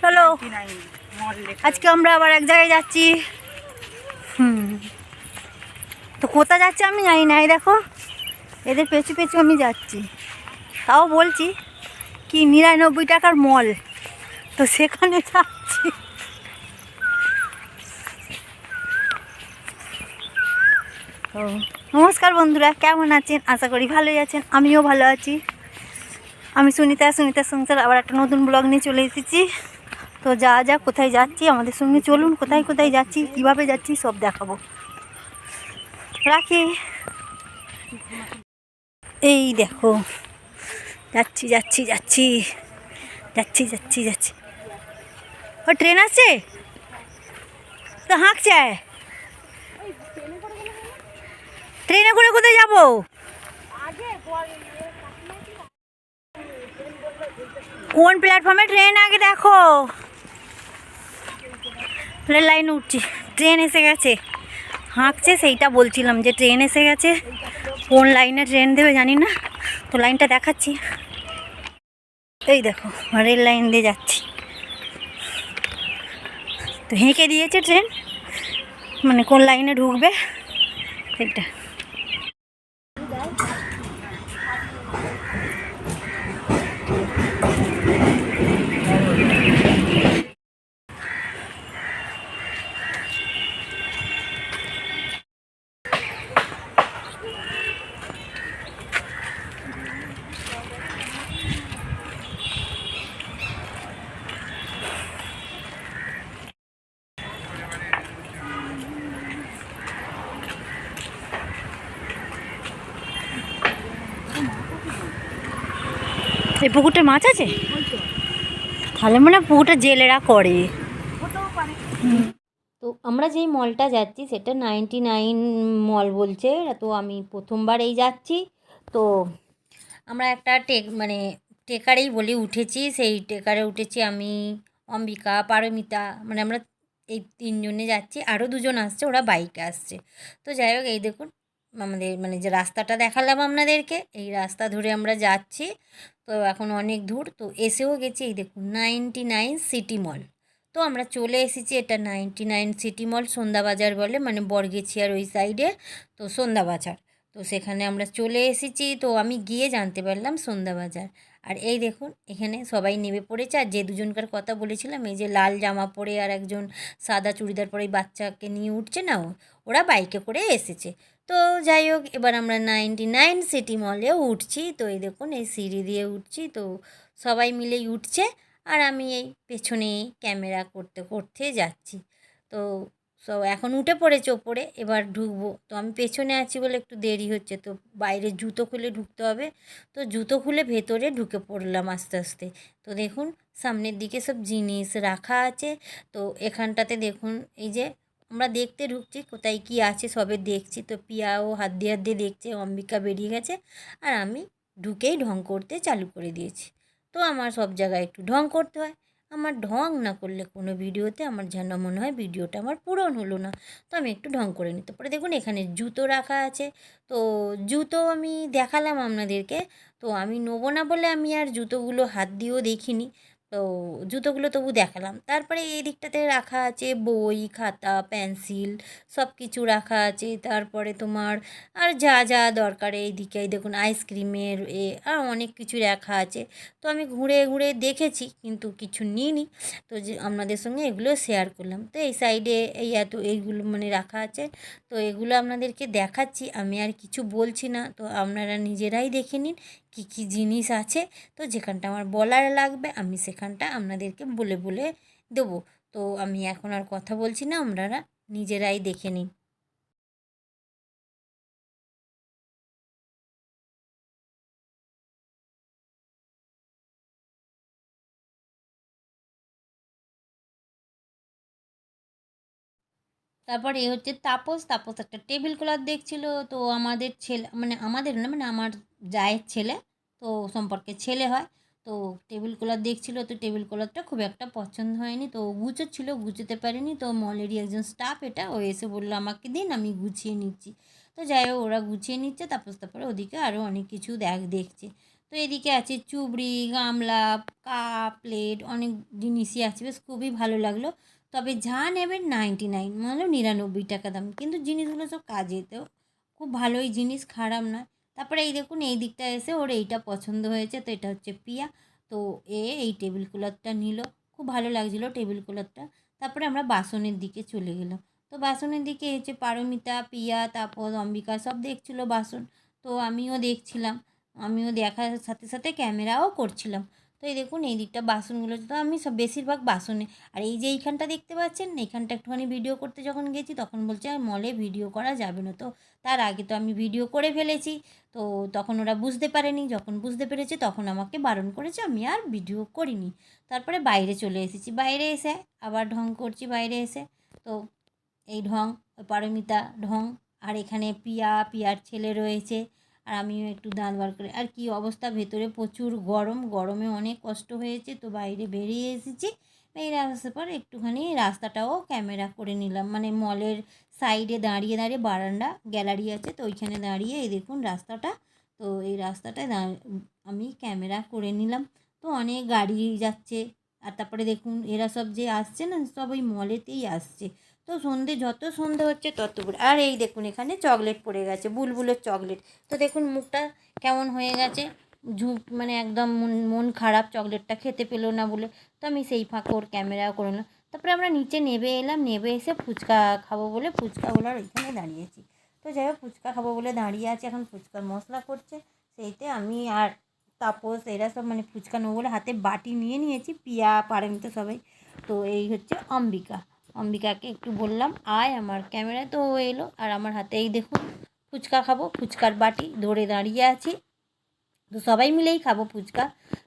চলো আজকে আমরা আবার এক জায়গায় যাচ্ছি। তো কোথায় যাচ্ছি আমি জানি না। এই দেখো এদের পেছু পেছু আমি যাচ্ছি। তাও বলছি কি 99 টাকার মল, তো সেখানে যাচ্ছি। তো নমস্কার বন্ধুরা, কেমন আছেন? আশা করি ভালোই আছেন, আমিও ভালো আছি। আমি সুনিতার সংসার আবার একটা নতুন ব্লগ নিয়ে চলে এসেছি। তো যা কোথায় যাচ্ছি আমাদের সঙ্গে চলুন, কোথায় কোথায় যাচ্ছি, কিভাবে যাচ্ছি সব দেখাবো। রাখি। এই দেখো যাচ্ছি যাচ্ছি যাচ্ছি যাচ্ছি যাচ্ছি যাচ্ছি ও ট্রেন আছে তো হাঁকছে। ট্রেনে করে কোথায় যাবো? কোন প্ল্যাটফর্মে ট্রেন আগে দেখো। রেল লাইনে উঠছি, ট্রেন এসে গেছে। হাঁকছে সেইটা বলছিলাম যে ট্রেন এসে গেছে। কোন লাইনে ট্রেন দেবে জানি না, তো লাইনটা দেখাচ্ছি। এই দেখো রেল লাইন দিয়ে যাচ্ছি। তো হেঁকে দিয়েছে ট্রেন, মানে কোন লাইনে ঢুকবে সেটা। এই পুকুরটা মাছ আছে, তাহলে মানে পুকুরটা জেলেরা করে। তো আমরা যেই মলটা যাচ্ছি সেটা 99 মল বলছে। তো আমি প্রথমবার এই যাচ্ছি। তো আমরা একটা টেকারেই বলি উঠেছি। সেই টেকারে উঠেছি আমি, অম্বিকা, পারমিতা, মানে আমরা এই 3 জনে যাচ্ছি। আরও 2 জন আসছে, ওরা বাইকে আসছে। তো যাই হোক, এই দেখুন আমাদের যে রাস্তাটা দেখালাম আপনাদেরকে, এই রাস্তা ধরে আমরা যাচ্ছি। তো এখন অনেক দূর, তো এসেও গেছি। এই দেখুন 99 সিটি মল। তো আমরা চলে এসেছি। এটা 99 সিটি মল, সন্ধ্যাবাজার বলে, মানে বর্গেছিয়ার ওই সাইডে। তো সন্ধ্যাবাজার, তো সেখানে আমরা চলে এসেছি। তো আমি গিয়ে জানতে পারলাম সন্ধ্যাবাজার। আর এই দেখুন এখানে সবাই নেমে পড়েছে। আর যে 2জনকার কথা বলেছিলাম, এই যে লাল জামা পরে আর একজন সাদা চুড়িদার পরে বাচ্চাকে নিয়ে উঠছে না, ওরা বাইকে করে এসেছে। তো যাই হোক, এবার আমরা 99 সিটি মলেও উঠছি। তো এই দেখুন এই সিঁড়ি দিয়ে উঠছি। তো সবাই মিলেই উঠছে, আর আমি এই পেছনে ক্যামেরা করতে করতে যাচ্ছি। তো এখন উঠে পড়েছে ওপরে, এবার ঢুকবো। তো আমি পেছনে আছি বলে একটু দেরি হচ্ছে। তো বাইরে জুতো খুলে ঢুকতে হবে। তো জুতো খুলে ভেতরে ঢুকে পড়লাম আস্তে আস্তে। তো দেখুন সামনের দিকে সব জিনিস রাখা আছে। তো এখানটাতে দেখুন এই যে আমরা দেখতে ঢুকছি, কোথায় কি আছে সবে দেখছি। তো পিয়াও হাত দিয়ে দেখছে, অম্বিকা বেরিয়ে গেছে, আর আমি ঢুকেই ঢং করতে চালু করে দিয়েছি। তো আমার সব জায়গায় একটু ঢং করতে হয়। আমার ঢং না করলে কোনো ভিডিওতে আমার যেন মনে হয় ভিডিওটা আমার পূরণ হলো না। তো আমি একটু ঢং করে নিই। তারপরে দেখুন এখানে জুতো রাখা আছে। তো জুতো আমি দেখালাম আপনাদেরকে। তো আমি নেবো না বলে আমি আর জুতোগুলো হাত দিয়েও দেখিনি। তো জুতোগুলো তবু দেখালাম। তারপরে এই দিকটাতে রাখা আছে বই, খাতা, পেন্সিল, সব কিছু রাখা আছে। তারপরে তোমার আর যা যা দরকার, এই দিকে এই দেখুন আইসক্রিমের আর অনেক কিছু রাখা আছে। তো আমি ঘুরে ঘুরে দেখেছি কিন্তু কিছু নিইনি। তো যে আপনাদের সঙ্গে এগুলো শেয়ার করলাম। তো এই সাইডে এইগুলো রাখা আছে। তো এগুলো আপনাদেরকে দেখাচ্ছি, আমি আর কিছু বলছি না। তো আপনারা নিজেরাই দেখে নিন কী কী জিনিস আছে। তো যেখানটা আমার বলার লাগবে আমি সেখানটা আপনাদেরকে বলে বলে দেবো। তো আমি এখন আর কথা বলছি না, আপনারা নিজেরাই দেখে নিন। তারপরে এ হচ্ছে তাপস। তাপস একটা টেবিল ক্লথ দেখছিল। তো আমাদের ছেলে, আমাদের না, আমার জায়ের ছেলে, তো সম্পর্কে ছেলে হয়। তো টেবিল ক্লথ দেখছিল। তো টেবিল ক্লথটা খুব একটা পছন্দ হয়নি। তো গুছোচ্ছিল, গুছোতে পারেনি। তো মলেরই একজন স্টাফ, এটা ও এসে বললো আমাকে দিন, আমি গুছিয়ে নিচ্ছি। তো যাই হোক ওরা গুছিয়ে নিচ্ছে। তারপরে ওদিকে আরও অনেক কিছু দেখছে। তো এদিকে আছে চুবড়ি, গামলা, কাপ, প্লেট, অনেক জিনিসই আছে, বেশ খুবই ভালো লাগলো। তবে যা নেবেন 99 মানে 99 টাকা দাম, কিন্তু জিনিসগুলো সব কাজেতেও খুব ভালোই জিনিস, খারাপ নয়। তারপরে এই দেখুন এই দিকটা এসে ওর এইটা পছন্দ হয়েছে, তো এটা হচ্ছে পিয়া। তো এই টেবিল কুলারটা নিল, খুব ভালো লাগছিলো টেবিল কুলারটা। তারপরে আমরা বাসনের দিকে চলে গেলাম। তো বাসনের দিকে হচ্ছে পারমিতা, পিয়া, তাপস, অম্বিকা সব দেখছিলো বাসন। তো আমিও দেখছিলাম, আমিও দেখার সাথে সাথে ক্যামেরাও করছিলাম। তো এই দেখুন এই দিকটা বাসনগুলো, তো আমি সব বেশিরভাগ বাসনে। আর এই যে এইখানটা দেখতে পাচ্ছেন, এইখানটা একটুখানি ভিডিও করতে যখন গেছি তখন বলছে আর মলে ভিডিও করা যাবে না। তো তার আগে তো আমি ভিডিও করে ফেলেছি, তো তখন ওরা বুঝতে পারেনি, যখন বুঝতে পেরেছে তখন আমাকে বারণ করেছে, আমি আর ভিডিও করিনি। তারপরে বাইরে চলে এসেছি, বাইরে এসে আবার ঢং করছি বাইরে এসে। তো এই ঢং, ওই পারমিতা ঢং, আর এখানে পিয়ার ছেলে রয়েছে, আর আমিও একটু দাঁত বার করে। আর কি অবস্থা, ভেতরে প্রচুর গরম, গরমে অনেক কষ্ট হয়েছে, তো বাইরে বেরিয়ে এসেছি। বেরিয়ে আসার পর একটুখানি রাস্তাটাও ক্যামেরা করে নিলাম, মানে মলের সাইডে দাঁড়িয়ে দাঁড়িয়ে, বারান্দা গ্যালারি আছে তো ওইখানে দাঁড়িয়ে এই দেখুন রাস্তাটা, তো এই রাস্তাটায় আমি ক্যামেরা করে নিলাম। তো অনেক গাড়ি যাচ্ছে, আর তারপরে দেখুন এরা সব যে আসছে না, সব ওই মলেতেই আসছে। তো যত সন্ধে হচ্ছে তত আর এই দেখুন এখানে চকলেট পড়ে গেছে, বুলবুলের চকলেট। তো দেখুন মুখটা কেমন হয়ে গেছে, মানে একদম মন খারাপ, চকলেটটা খেতে পেলো না বলে। তো আমি সেই ফাঁকে ওর ক্যামেরা করলাম। তারপরে আমরা নিচে নেমে এলাম, নেমে এসে ফুচকা খাবো বলে ফুচকাওয়ালার ওইখানে দাঁড়িয়েছি। তো যাই হোক ফুচকা খাবো বলে দাঁড়িয়ে আছি, এখন ফুচকার মশলা করছে, সেইতে আমি আর তাপস এরা সব মানে ফুচকা নেবো বলে হাতে বাটি নিয়ে নিয়েছি, পিয়া পারমিতা সবাই। তো এই হচ্ছে অম্বিকাকে একটু বললাম আয় আমার ক্যামেরায়, তো ও এলো, আর আমার হাতে এই দেখুন ফুচকা খাবো, ফুচকার বাটি ধরে দাঁড়িয়ে আছি। তো সবাই মিলেই খাবো ফুচকা,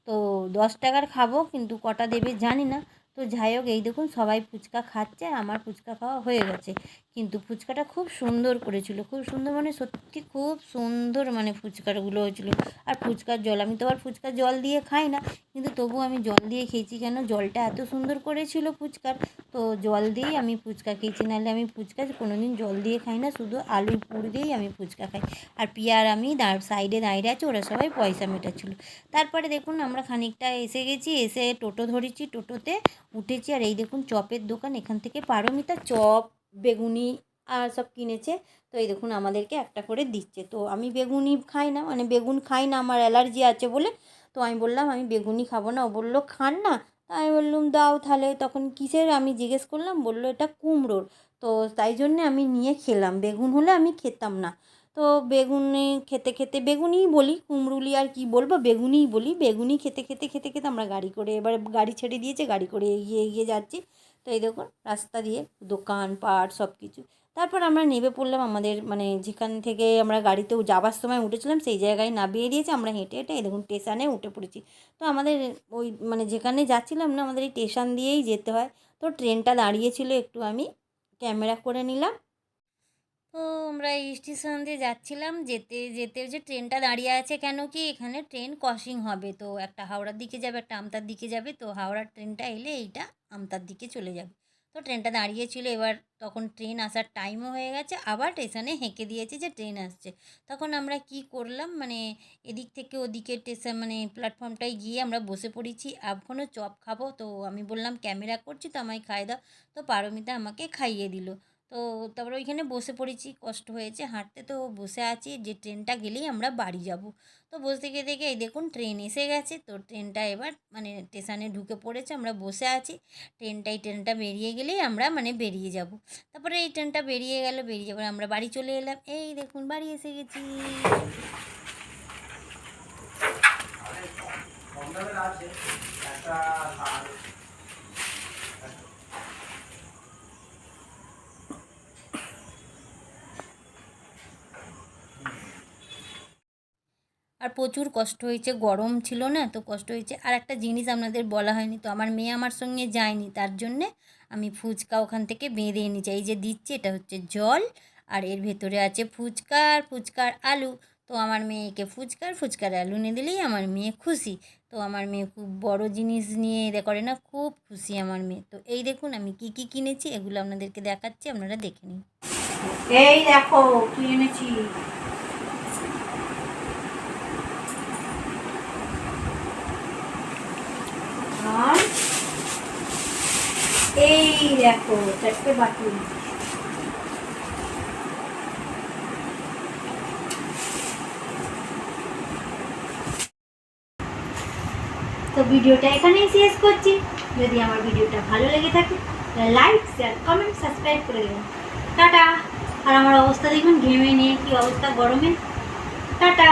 তো 10 টাকার খাবো, কিন্তু কটা দেবে জানি না। তো যাই হোক এই দেখুন সবাই ফুচকা খাচ্ছে, আর আমার ফুচকা খাওয়া হয়ে গেছে। কিন্তু ফুচকাটা খুব সুন্দর করেছিল, খুব সুন্দর মানে সত্যি খুব সুন্দর, মানে ফুচকাগুলো হয়েছিল। আর ফুচকার জল, আমি তো আর ফুচকার জল দিয়ে খাই না, কিন্তু তবু আমি জল দিয়ে খেয়েছি, কেন জলটা এত সুন্দর করেছিল ফুচকার, তো জল দিয়েই আমি ফুচকা খেয়েছি। নাহলে আমি ফুচকা কোনো দিন জল দিয়ে খাই না, শুধু আলুর পুর দিয়েই আমি ফুচকা খাই। আর পিয়ার আমি সাইডে দাঁড়িয়ে আছি, ওরা সবাই পয়সা মেটাচ্ছিলো। তারপরে দেখুন আমরা খানিকটা এসে গেছি, এসে টোটো ধরেছি, টোটোতে উঠেছি। আর এই দেখুন চপের দোকান, এখান থেকে পারমিতা চপ, বেগুনি আর সব কিনেছে। তো এই দেখুন আমাদেরকে একটা করে দিচ্ছে। তো আমি বেগুনি খাই না, মানে বেগুন খাই না, আমার অ্যালার্জি আছে বলে। তো আমি বললাম আমি বেগুনি খাবো না, ও বললো খান না। আমি বললাম দাও তাহলে, তখন কিসের আমি জিজ্ঞেস করলাম, বললো এটা কুমড়োর। তো তাই জন্যে আমি নিয়ে খেলাম, বেগুন হলে আমি খেতাম না। তো বেগুনি খেতে খেতে, বেগুনিই বলি, কুমড়ুলি আর কি বলবো, বেগুনিই বলি, বেগুনি খেতে খেতে খেতে খেতে আমরা গাড়ি করে, এবার গাড়ি ছেড়ে দিয়েছে, গাড়ি করে এগিয়ে এগিয়ে যাচ্ছি। তো এই দেখুন রাস্তা দিয়ে দোকান পাট সব কিছু। তারপর আমরা নেমে পড়লাম, আমাদের মানে যেখান থেকে আমরা গাড়িতেও যাবার সময় উঠেছিলাম সেই জায়গায় নামিয়ে দিয়েছে, আমরা হেঁটে হেঁটে এই দেখুন স্টেশনে উঠে পড়েছি। তো আমাদের ওই মানে যেখানে যাচ্ছিলাম না, আমাদের এই স্টেশন দিয়েই যেতে হয়। তো ট্রেনটা দাঁড়িয়েছিল, একটু আমি ক্যামেরা করে নিলাম। তো আমরা এই স্টেশন দিয়ে যাচ্ছিলাম, যেতে যেতে যে ট্রেনটা দাঁড়িয়ে আছে, কেন কি এখানে ট্রেন ক্রসিং হবে, তো একটা হাওড়ার দিকে যাবে, একটা আমতার দিকে যাবে। তো হাওড়ার ট্রেনটা এলে এইটা আমতার দিকে চলে যাবে। তো ট্রেনটা দাঁড়িয়েছিল, এবার তখন ট্রেন আসার টাইমও হয়ে গেছে, আবার স্টেশনে হেঁকে দিয়েছে যে ট্রেন আসছে। তখন আমরা কি করলাম, মানে এদিক থেকে ওদিকে স্টেশন মানে প্ল্যাটফর্মটায় গিয়ে আমরা বসে পড়েছি, এখনও চপ খাবো। তো আমি বললাম ক্যামেরা করছি তো আমায় খাই দাও। তো পারমিতা আমাকে খাইয়ে দিল। তো তারপরে ওইখানে বসে পড়েছি, কষ্ট হয়েছে হাঁটতে, তো বসে আছি যে ট্রেনটা গেলেই আমরা বাড়ি যাব। তো বসে থেকে থেকে এই দেখুন ট্রেন এসে গেছে, তো ট্রেনটা এবার মানে স্টেশনে ঢুকে পড়েছে, আমরা বসে আছি। ট্রেনটা বেরিয়ে গেলেই আমরা মানে বেরিয়ে যাব। তারপরে এই ট্রেনটা বেরিয়ে গেল, বেরিয়ে যাবার আমরা বাড়ি চলে এলাম, এই দেখুন বাড়ি এসে গেছি। আর প্রচুর কষ্ট হয়েছে, গরম ছিল না, তো কষ্ট হয়েছে। আর একটা জিনিস আপনাদের বলা হয়নি, তো আমার মেয়ে আমার সঙ্গে যায়নি, তার জন্যে আমি ফুচকা ওখান থেকে বেঁধে এনেছি। এই যে দিচ্ছি এটা হচ্ছে জল, আর এর ভেতরে আছে ফুচকার আলু। তো আমার মেয়েকে ফুচকার আলু এনে দিলেই আমার মেয়ে খুশি। তো আমার মেয়ে খুব বড় জিনিস নিয়ে করে না, খুব খুশি আমার মেয়ে। তো এই দেখুন আমি কি কি কিনেছি, এগুলো আপনাদেরকে দেখাচ্ছি, আপনারা দেখে নিন। এই দেখো কি এনেছি, এই দেখো 4টে বাটি। তো ভিডিওটা এখানেই শেষ করছি। যদি আমার ভিডিওটা ভালো লেগে থাকে তাহলে লাইক শেয়ার কমেন্ট সাবস্ক্রাইব করে দেবেন। টাটা। আর আমার অবস্থা দেখুন, ঘেমে নিয়ে কি অবস্থা গরমে। টাটা।